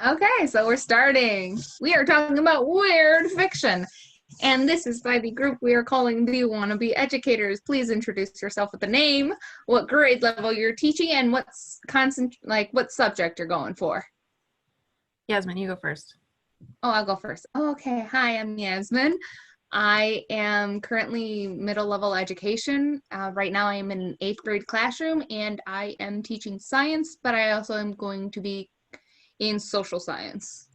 Okay, so we're starting. We are talking about weird fiction. And this is by the group we are calling the Wannabe Educators. Please introduce yourself with a name, what grade level you're teaching, and what subject you're going for. Yasmin, you go first. Oh, I'll go first. Okay, hi, I'm Yasmin. I am currently middle level education. Right now, I am in an eighth grade classroom and I am teaching science, but I also am going to be in social science.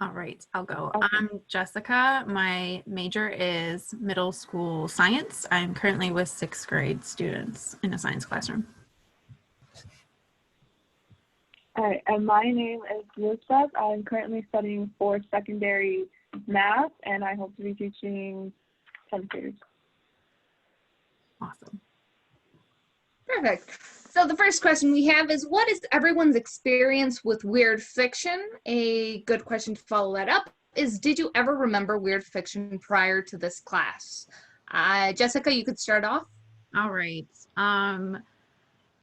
All right, I'll go. Okay. I'm Jessica. My major is middle school science. I'm currently with sixth grade students in a science classroom. All right, and my name is Elizabeth. I'm currently studying for secondary math, and I hope to be teaching 10th graders. Awesome. Perfect. So the first question we have is, what is everyone's experience with weird fiction? A good question to follow that up is, did you ever remember weird fiction prior to this class? Jessica, you could start off. All right.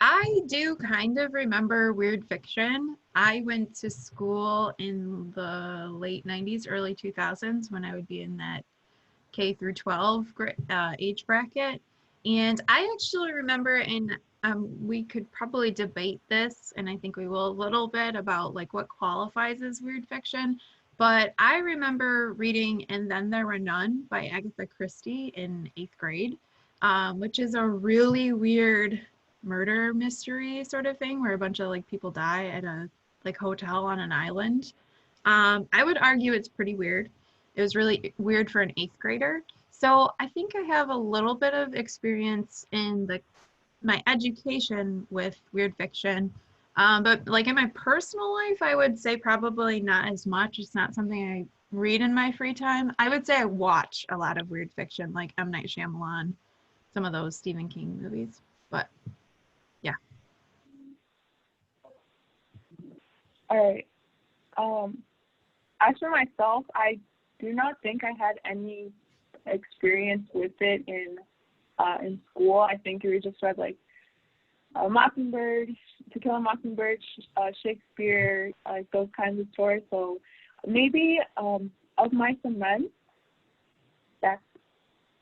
I do kind of remember weird fiction. I went to school in the late 90s, early 2000s when I would be in that K through 12 age bracket. And I actually remember, and we could probably debate this, and I think we will a little bit about like what qualifies as weird fiction. But I remember reading And Then There Were None by Agatha Christie in eighth grade, which is a really weird murder mystery sort of thing where a bunch of like people die at a like hotel on an island. I would argue it's pretty weird. It was really weird for an eighth grader. So I think I have a little bit of experience in my education with weird fiction. But like in my personal life, I would say probably not as much. It's not something I read in my free time. I would say I watch a lot of weird fiction, like M. Night Shyamalan, some of those Stephen King movies. But yeah. All right. As for myself, I do not think I had any experience with it in school. I think we just read like Mockingbird, To Kill a Mockingbird, Shakespeare, like those kinds of stories. So maybe of Mice and Men, that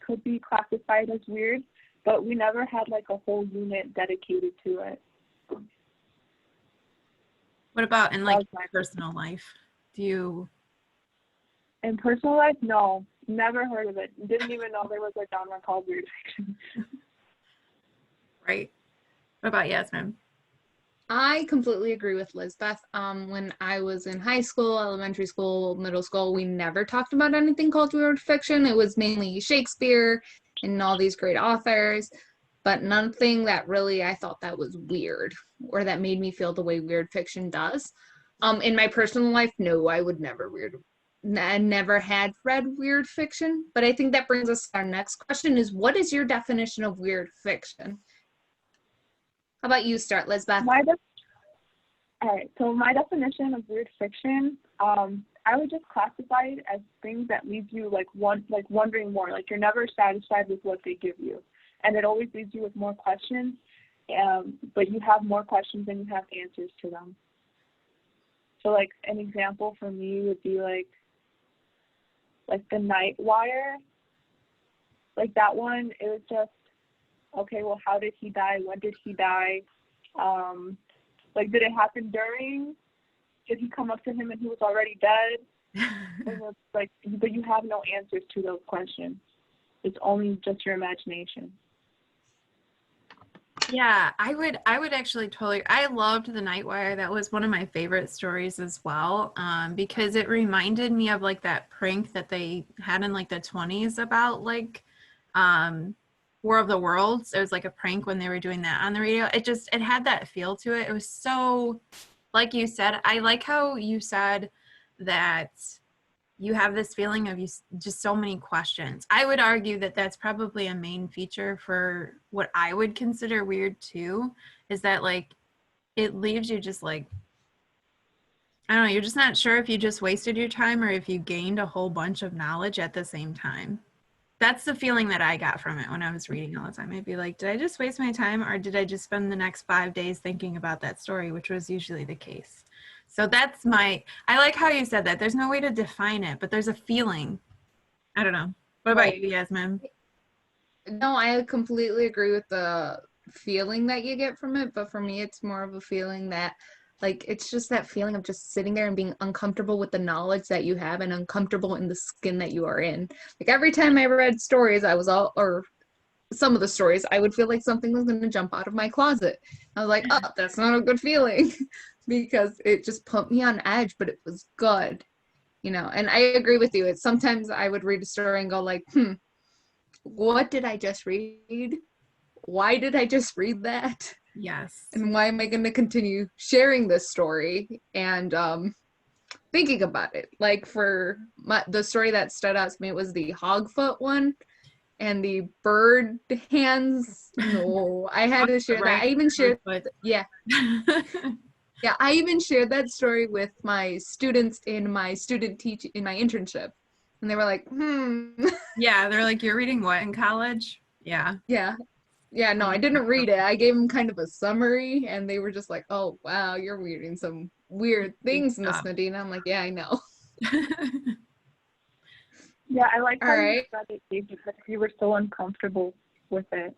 could be classified as weird, but we never had like a whole unit dedicated to it. What about in like my personal life? Do you? In personal life, no, never heard of it. Didn't even know there was a genre called weird fiction. Right. What about Yasmin? I completely agree with Lizbeth. When I was in high school, elementary school, middle school, we never talked about anything called weird fiction. It was mainly Shakespeare and all these great authors, but nothing that really I thought that was weird or that made me feel the way weird fiction does. In my personal life, no, I would never I never had read weird fiction, but I think that brings us to our next question is, what is your definition of weird fiction? How about you start, Lizbeth? All right, so my definition of weird fiction, I would just classify it as things that leave you like wondering more. Like you're never satisfied with what they give you, and it always leaves you with more questions. But you have more questions than you have answers to them. So like an example for me would be like the Night Wire. Like that one, it was just, okay, well, how did he die? When did he die? Like, did it happen during? Did he come up to him and he was already dead? And it's like, but you have no answers to those questions. It's only just your imagination. Yeah, I would actually totally. I loved The Night Wire. That was one of my favorite stories as well, because it reminded me of like that prank that they had in like the 20s about like War of the Worlds. It was like a prank when they were doing that on the radio. It had that feel to it. It was so, like you said, I like how you said that you have this feeling of just so many questions. I would argue that that's probably a main feature for what I would consider weird too, is that like it leaves you just like, I don't know, you're just not sure if you just wasted your time or if you gained a whole bunch of knowledge at the same time. That's the feeling that I got from it when I was reading all the time. I'd be like, did I just waste my time, or did I just spend the next 5 days thinking about that story, which was usually the case. So that's I like how you said that. There's no way to define it, but there's a feeling. I don't know. What about you, Yasmin? No, I completely agree with the feeling that you get from it, but for me, it's more of a feeling that, like, it's just that feeling of just sitting there and being uncomfortable with the knowledge that you have and uncomfortable in the skin that you are in. Like, every time I read stories, or some of the stories, I would feel like something was going to jump out of my closet. I was like, oh, that's not a good feeling because it just put me on edge, but it was good, and I agree with you. It's sometimes I would read a story and go like, what did I just read? Why did I just read that? Yes. And why am I going to continue sharing this story and thinking about it? Like for the story that stood out to me, it was the hogfoot one and the bird hands. No, I had to share that. I even shared, yeah. Yeah, I even shared that story with my students in my internship. And they were like, Yeah, they're like, you're reading what in college? Yeah. Yeah. Yeah, no, I didn't read it. I gave them kind of a summary, and they were just like, oh, wow, you're reading some weird things, Miss Nadine. I'm like, yeah, I know. Yeah, I like how you said it because you were so uncomfortable with it.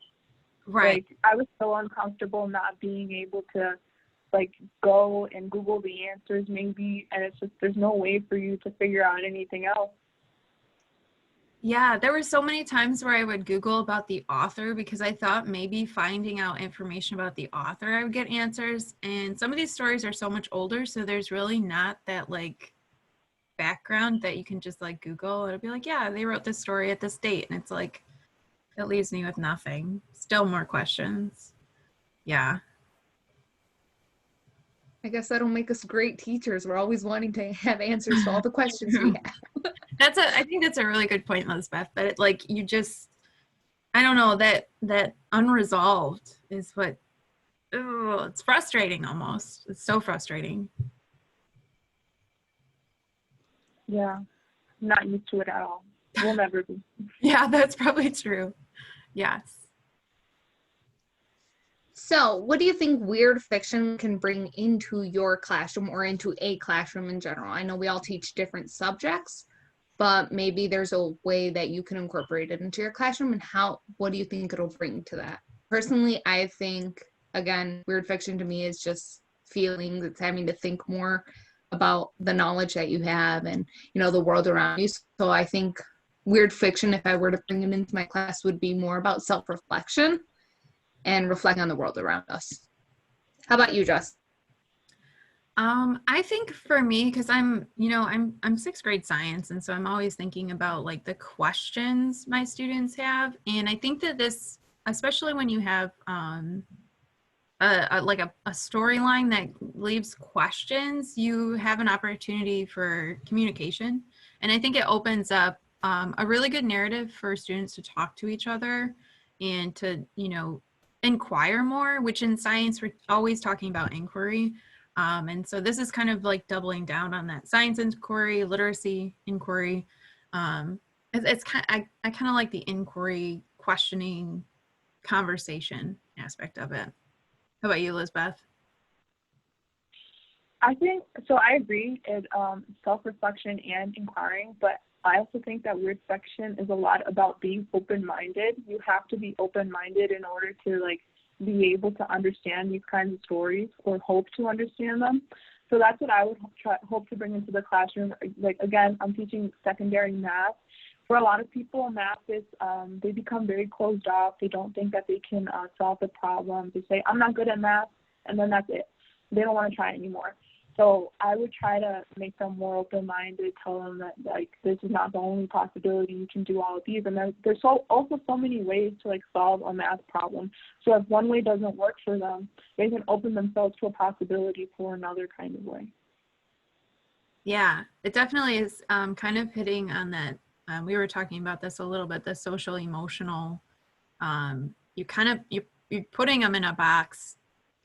Right. Like, I was so uncomfortable not being able to, like, go and Google the answers maybe, and it's just, there's no way for you to figure out anything else. Yeah, there were so many times where I would Google about the author because I thought maybe finding out information about the author, I would get answers. And some of these stories are so much older, so there's really not that like background that you can just like Google. It'll be like, yeah, they wrote this story at this date. And it's like, it leaves me with nothing. Still more questions. Yeah. I guess that'll make us great teachers. We're always wanting to have answers to all the questions we have. I think that's a really good point, Elizabeth. But it, like, you just, I don't know, that unresolved is what, it's frustrating almost. It's so frustrating. Yeah, not used to it at all. We'll never be. Yeah, that's probably true. Yes. So, what do you think weird fiction can bring into your classroom or into a classroom in general? I know we all teach different subjects, but maybe there's a way that you can incorporate it into your classroom, and what do you think it'll bring to that? Personally, I think, again, weird fiction to me is just feelings. It's having to think more about the knowledge that you have and, the world around you. So I think weird fiction, if I were to bring it into my class, would be more about self-reflection and reflecting on the world around us. How about you, Jess? I think for me, because I'm sixth grade science, and so I'm always thinking about like the questions my students have, and I think that this, especially when you have a storyline that leaves questions, you have an opportunity for communication, and I think it opens up a really good narrative for students to talk to each other and to inquire more, which in science we're always talking about inquiry. And so this is kind of like doubling down on that science inquiry, literacy inquiry. It's kind of, I kind of like the inquiry, questioning, conversation aspect of it. How about you, Elizabeth? I think, so I agree, it's self-reflection and inquiring, but I also think that weird fiction is a lot about being open-minded. You have to be open-minded in order to, like, be able to understand these kinds of stories or hope to understand them. So that's what I would hope to bring into the classroom. Like, again, I'm teaching secondary math. For a lot of people, math is, they become very closed off. They don't think that they can solve the problem. They say, I'm not good at math, and then that's it. They don't want to try anymore. So I would try to make them more open-minded, tell them that, like, this is not the only possibility. You can do all of these. And there's also so many ways to, like, solve a math problem. So if one way doesn't work for them, they can open themselves to a possibility for another kind of way. Yeah, it definitely is kind of hitting on that. We were talking about this a little bit, the social emotional. You're putting them in a box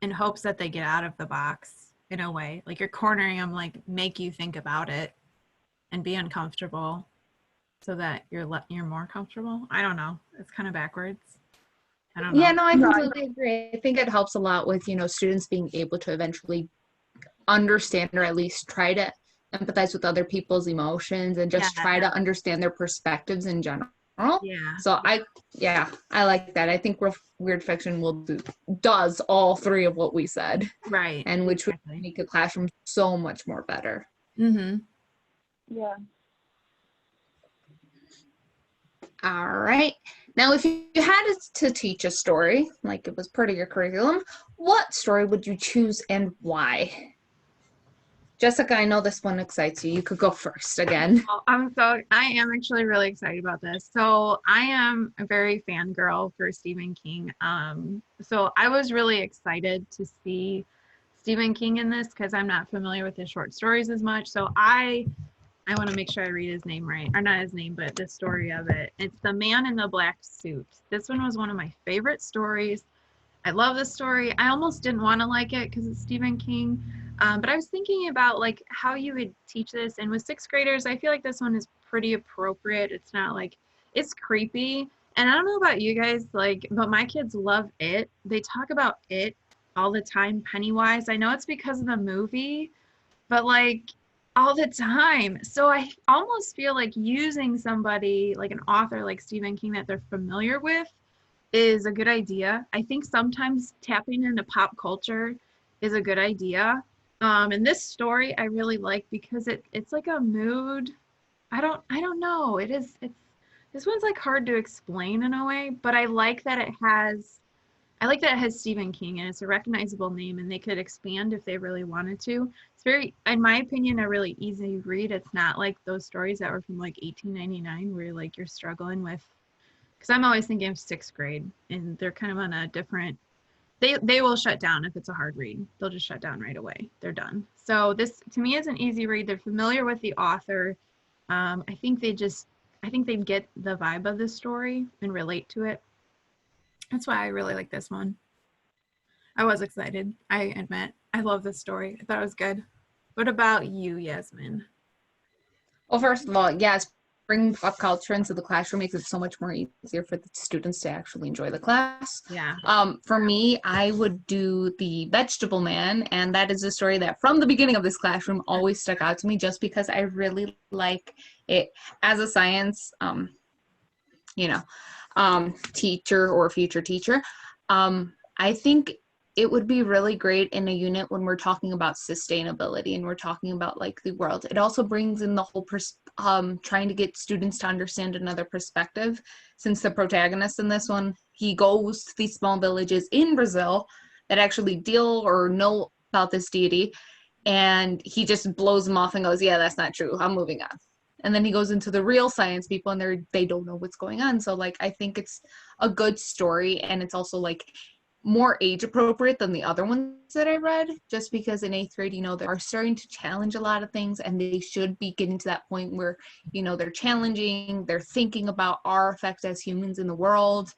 in hopes that they get out of the box. In a way, like you're cornering them, like make you think about it and be uncomfortable. so that you're more comfortable. I don't know. It's kind of backwards. I don't Yeah, know. no, I No, completely agree. I think it helps a lot with, students being able to eventually understand or at least try to empathize with other people's emotions and Yeah. just try to understand their perspectives in general. Yeah. So I like that. I think weird fiction does all three of what we said, Right. and which would Exactly. make a classroom so much more better. Mm-hmm. yeah. All right. Now, if you had to teach a story, like it was part of your curriculum, what story would you choose and why? Jessica, I know this one excites you. You could go first again. Oh, I am actually really excited about this. So I am a very fangirl for Stephen King. So I was really excited to see Stephen King in this because I'm not familiar with his short stories as much. So I want to make sure I read his name right, or not his name, but the story of it. It's The Man in the Black Suit. This one was one of my favorite stories. I love this story. I almost didn't want to like it because it's Stephen King. But I was thinking about like how you would teach this. And with sixth graders, I feel like this one is pretty appropriate. It's not like it's creepy. And I don't know about you guys, like, but my kids love it. They talk about it all the time, Pennywise. I know it's because of the movie, but like all the time. So I almost feel like using somebody like an author like Stephen King that they're familiar with is a good idea. I think sometimes tapping into pop culture is a good idea. And this story I really like because it's like a mood. I don't know. It's this one's like hard to explain in a way, but I like that it has Stephen King and it's a recognizable name and they could expand if they really wanted to. It's very, in my opinion, a really easy read. It's not like those stories that were from like 1899 where like you're struggling with, because I'm always thinking of sixth grade and they're kind of on a different, they will shut down if it's a hard read. They'll just shut down right away. They're done. So this to me is an easy read. They're familiar with the author. I think they get the vibe of the story and relate to it. That's why I really like this one. I was excited. I admit. I love this story. I thought it was good. What about you, Yasmin? Well, first of all, yes, bringing pop culture into the classroom makes it so much more easier for the students to actually enjoy the class. Yeah. For me, I would do The Vegetable Man, and that is a story that from the beginning of this classroom always stuck out to me just because I really like it as a science, you know, teacher or future teacher. I think it would be really great in a unit when we're talking about sustainability and we're talking about like the world. It also brings in the whole trying to get students to understand another perspective, since the protagonist in this one, he goes to these small villages in Brazil that actually deal or know about this deity, and he just blows them off and goes, yeah, that's not true, I'm moving on. And then he goes into the real science people and they don't know what's going on. So like I think it's a good story, and it's also like more age appropriate than the other ones that I read, just because in eighth grade, they are starting to challenge a lot of things, and they should be getting to that point where, they're challenging, they're thinking about our effect as humans in the world.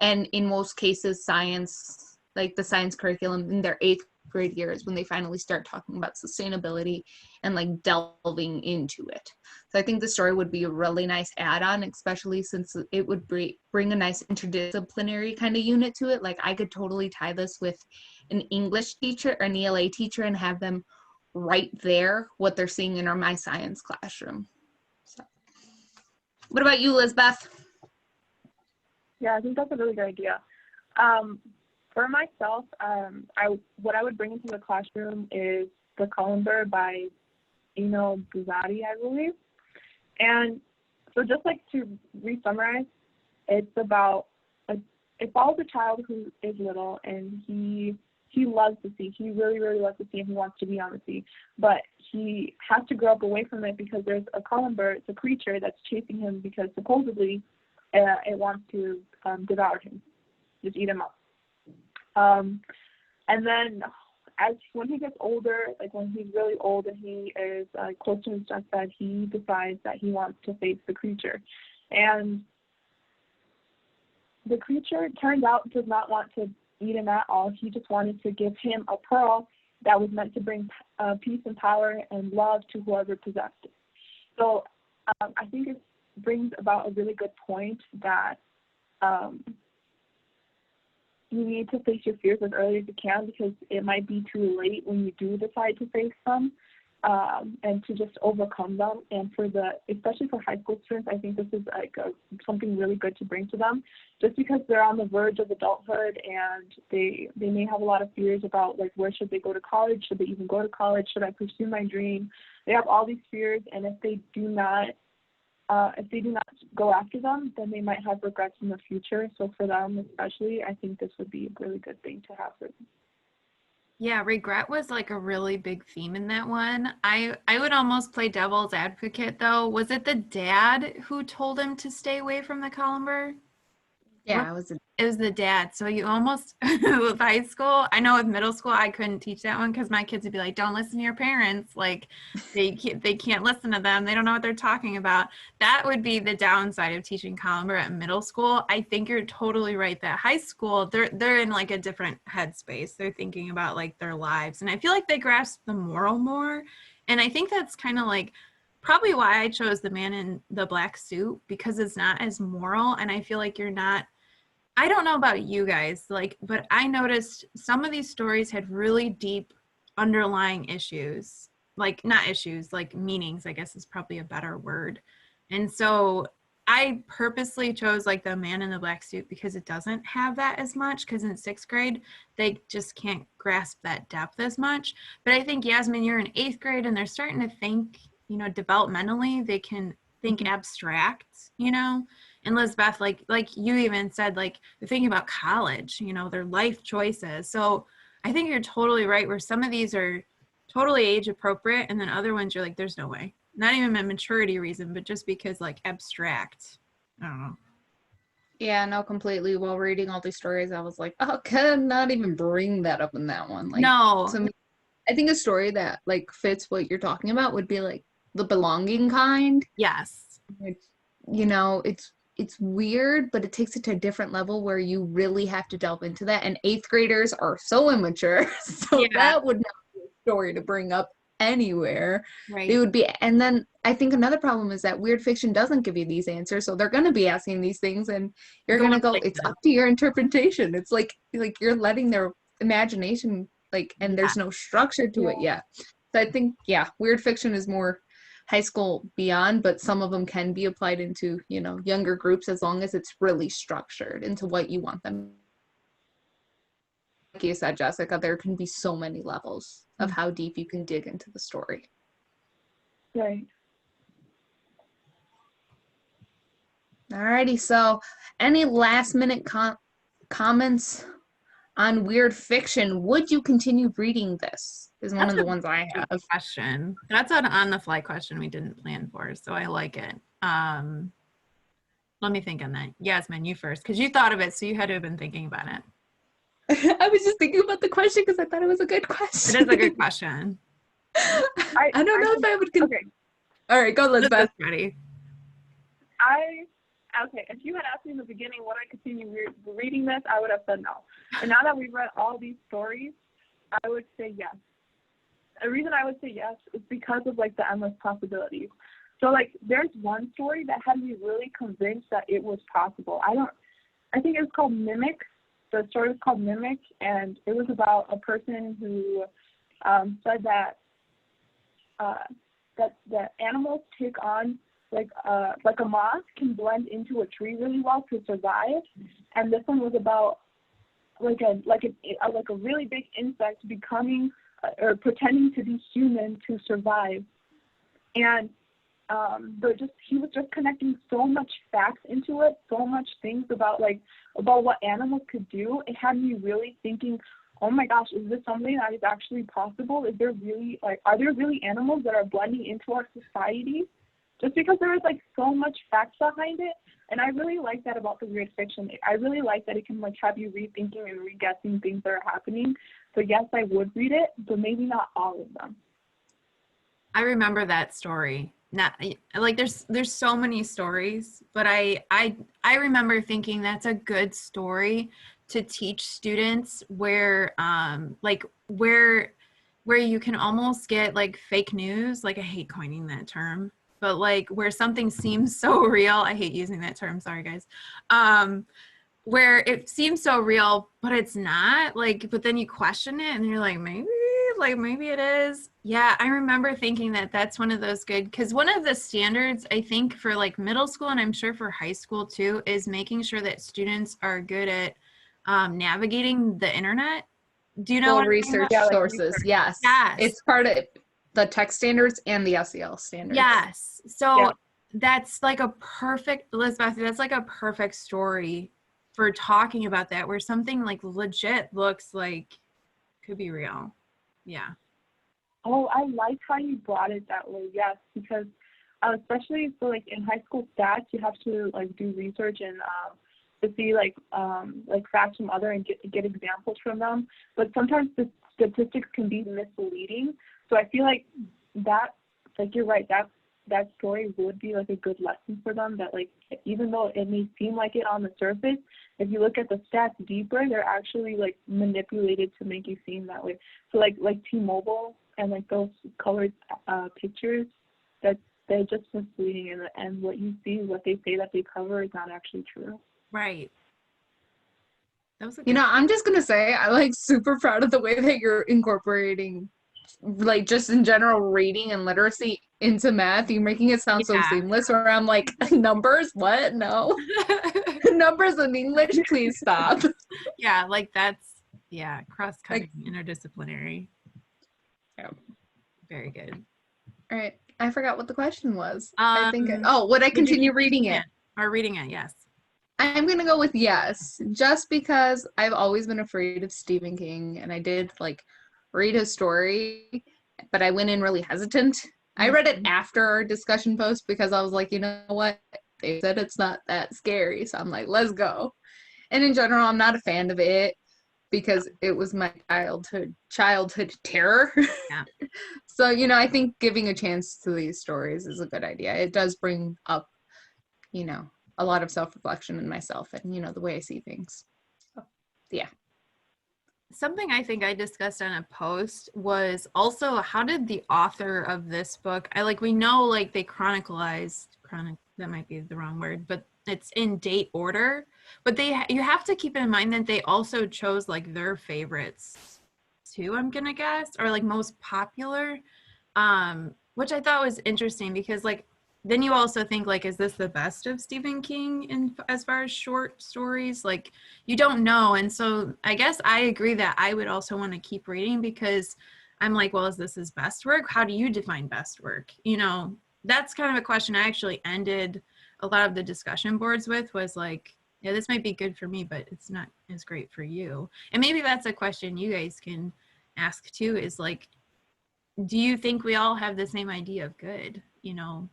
And in most cases, science, like the science curriculum in their eighth grade years, when they finally start talking about sustainability and like delving into it. So I think the story would be a really nice add-on, especially since it would bring a nice interdisciplinary kind of unit to it. Like I could totally tie this with an English teacher or an ELA teacher and have them right there what they're seeing in my science classroom. So, what about you, Lizbeth? Yeah, I think that's a really good idea. For myself, what I would bring into the classroom is The Columber by Buzzati, I believe. And so just like to re-summarize, it's about it follows a child who is little and he loves the sea. He really, really loves the sea and he wants to be on the sea. But he has to grow up away from it because there's a columber, it's a creature that's chasing him because supposedly it wants to devour him, just eat him up. And then when he gets older, like when he's really old and he is close to his deathbed, he decides that he wants to face the creature. And the creature, turns out, does not want to eat him at all. He just wanted to give him a pearl that was meant to bring peace and power and love to whoever possessed it. So I think it's brings about a really good point that you need to face your fears as early as you can, because it might be too late when you do decide to face them, and to just overcome them. And especially for high school students, I think this is like something really good to bring to them, just because they're on the verge of adulthood and they may have a lot of fears about, like, where should they go to college? Should they even go to college? Should I pursue my dream? They have all these fears, and if they do not go after them, then they might have regrets in the future. So for them especially, I think this would be a really good thing to have for them. Yeah, regret was like a really big theme in that one. I would almost play devil's advocate though. Was it the dad who told him to stay away from the columbine? Yeah, It was the dad. So you almost, with high school, I know with middle school, I couldn't teach that one because my kids would be like, don't listen to your parents. Like they can't listen to them. They don't know what they're talking about. That would be the downside of teaching columbine at middle school. I think you're totally right that high school, they're in like a different headspace. They're thinking about like their lives. And I feel like they grasp the moral more. And I think that's kind of like probably why I chose The Man in the Black Suit, because it's not as moral. And I feel like I don't know about you guys, but I noticed some of these stories had really deep underlying issues, like not issues, like meanings, I guess is probably a better word. And so I purposely chose like The Man in the Black Suit because it doesn't have that as much, because in 6th grade, they just can't grasp that depth as much. But I think, Yasmin, you're in 8th grade and they're starting to think, developmentally, they can think abstract, And Lizbeth, like you even said, like they're thinking about college, their life choices. So I think you're totally right where some of these are totally age appropriate, and then other ones you're like, there's no way. Not even a maturity reason, but just because like abstract. I don't know. Yeah, no, completely. While reading all these stories, I was like, oh, could not even bring that up in that one. Like, No. to me, I think a story that like fits what you're talking about would be like the belonging kind. Yes. Which, it's weird, but it takes it to a different level where you really have to delve into that. And 8th graders are so immature, so that would not be a story to bring up anywhere. Right. They would be, and then I think another problem is that weird fiction doesn't give you these answers, so they're going to be asking these things, and you're going to go, it's up to your interpretation. It's like you're letting their imagination, and there's no structure to it yet. So I think, weird fiction is more high school beyond, but some of them can be applied into, younger groups as long as it's really structured into what you want them. Like you said, Jessica, there can be so many levels of how deep you can dig into the story. Right. Alrighty, so any last minute comments on weird fiction? Would you continue reading this? Is one of the ones I have. Question. That's an on-the-fly question we didn't plan for, so I like it. Let me think on that. Yasmin, you first, because you thought of it, so you had to have been thinking about it. I was just thinking about the question because I thought it was a good question. It is a good question. I don't know if I would. Okay. All right, go, Elizabeth. Ready. Okay, if you had asked me in the beginning would I continue reading this, I would have said no. And now that we've read all these stories, I would say yes. The reason I would say yes is because of like the endless possibilities. So like there's one story that had me really convinced that it was possible. I think it was called Mimic. The story was called Mimic, and it was about a person who said that that animals take on like a moth can blend into a tree really well to survive, and this one was about like a really big insect becoming or pretending to be human to survive, and he was just connecting so much facts into it, so much things about what animals could do. It had me really thinking, oh my gosh, is this something that is actually possible? Are there really animals that are blending into our society? Just because there is like so much facts behind it. And I really like that about the weird fiction. I really like that it can like have you rethinking and re-guessing things that are happening. So yes, I would read it, but maybe not all of them. I remember that story. Not like there's so many stories, but I remember thinking that's a good story to teach students where where you can almost get like fake news. Like I hate coining that term, but like where something seems so real. I hate using that term, sorry guys. Where it seems so real, but it's not, like, but then you question it and you're like, maybe it is. Yeah, I remember thinking that that's one of those good, because one of the standards I think for like middle school, and I'm sure for high school too, is making sure that students are good at navigating the internet. Do you know what I'm talking Research about? Yeah, like sources, research. yes. Yes. It's part of the tech standards and the SEL standards. Yes. So Yeah. that's like a perfect, Elizabeth, that's like a perfect story for talking about that, where something like legit looks like could be real. Yeah. Oh, I like how you brought it that way. Yes, because especially for like in high school stats, you have to like do research and to see like facts from other and get examples from them. But sometimes the statistics can be misleading. So I feel like that, like you're right, that story would be like a good lesson for them, that like even though it may seem like it on the surface, if you look at the stats deeper, they're actually like manipulated to make you seem that way. So like T-Mobile and like those colored pictures, that they're just misleading, and what you see, what they say that they cover is not actually true. Right. That was a You good. know, I'm just gonna say I like super proud of the way that you're incorporating like just in general reading and literacy into math. You're making it sound so Yeah. seamless where I'm like, numbers? What? No. Numbers in English, please stop. Yeah, like that's, yeah, cross-cutting, interdisciplinary. Yeah. Very good. All right. I forgot what the question was. I think would I Would you continue keep reading it? Or reading it, yes. I'm going to go with yes, just because I've always been afraid of Stephen King, and I did like read his story, but I went in really hesitant. I read it after our discussion post because I was like, you know what? They said it's not that scary, so I'm like, let's go. And in general, I'm not a fan of it because it was my childhood terror. Yeah. So, you know, I think giving a chance to these stories is a good idea. It does bring up, you know, a lot of self-reflection in myself and, you know, the way I see things. So, yeah. Something I think I discussed on a post was also, how did the author of this book, we know like they that might be the wrong word, but it's in date order, but you have to keep in mind that they also chose like their favorites too, I'm gonna guess, or like most popular, which I thought was interesting, because like then you also think like, is this the best of Stephen King in as far as short stories? Like, you don't know. And so I guess I agree that I would also want to keep reading, because I'm like, well, is this his best work? How do you define best work? You know, that's kind of a question I actually ended a lot of the discussion boards with, was like, yeah, this might be good for me, but it's not as great for you. And maybe that's a question you guys can ask too, is like, do you think we all have the same idea of good? You know,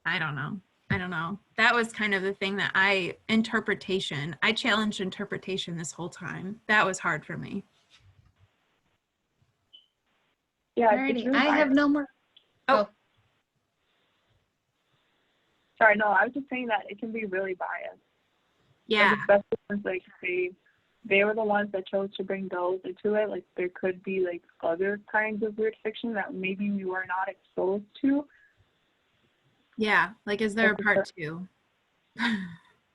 I don't know. That was kind of the thing that I challenged interpretation this whole time. That was hard for me. Yeah, Alrighty. I have no more. Oh. Sorry, no, I was just saying that it can be really biased. Yeah. Like, especially since like they were the ones that chose to bring those into it. Like there could be like other kinds of weird fiction that maybe we were not exposed to. Yeah, like, is there a part 2? Yeah.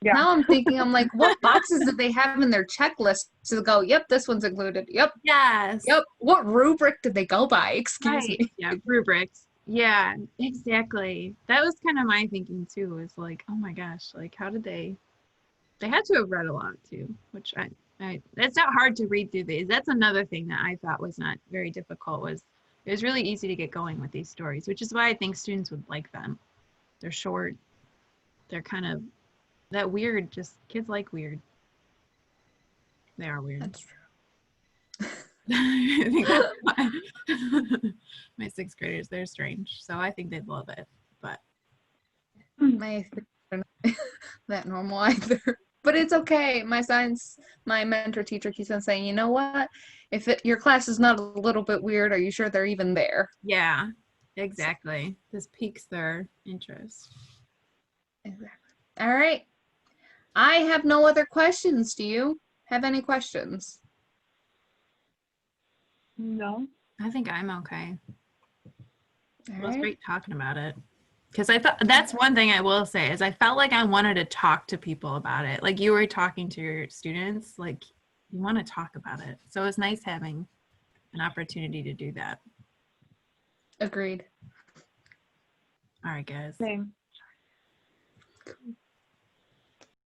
Now I'm thinking, I'm like, what boxes did they have in their checklist to go, yep, this one's included. Yep. Yes. Yep. What rubric did they go by? Excuse me. Yeah, rubrics. Yeah, exactly. That was kind of my thinking too, was like, oh my gosh, like how did they had to have read a lot too, which I it's not hard to read through these. That's another thing that I thought was not very difficult, was it was really easy to get going with these stories, which is why I think students would like them. They're short. They're kind of that weird, just kids like weird. They are weird. That's true. I think that's why. My 6th graders, they're strange. So I think they'd love it. But My are not that normal either. But it's okay. My mentor teacher keeps on saying, you know what? If your class is not a little bit weird, are you sure they're even there? yeah, exactly. This piques their interest. Exactly. All right. I have no other questions. Do you have any questions? No. I think I'm okay. All It was right. great talking about it. Because I thought that's one thing I will say is I felt like I wanted to talk to people about it. Like you were talking to your students, like you want to talk about it. So it was nice having an opportunity to do that. Agreed. All right, guys. Same.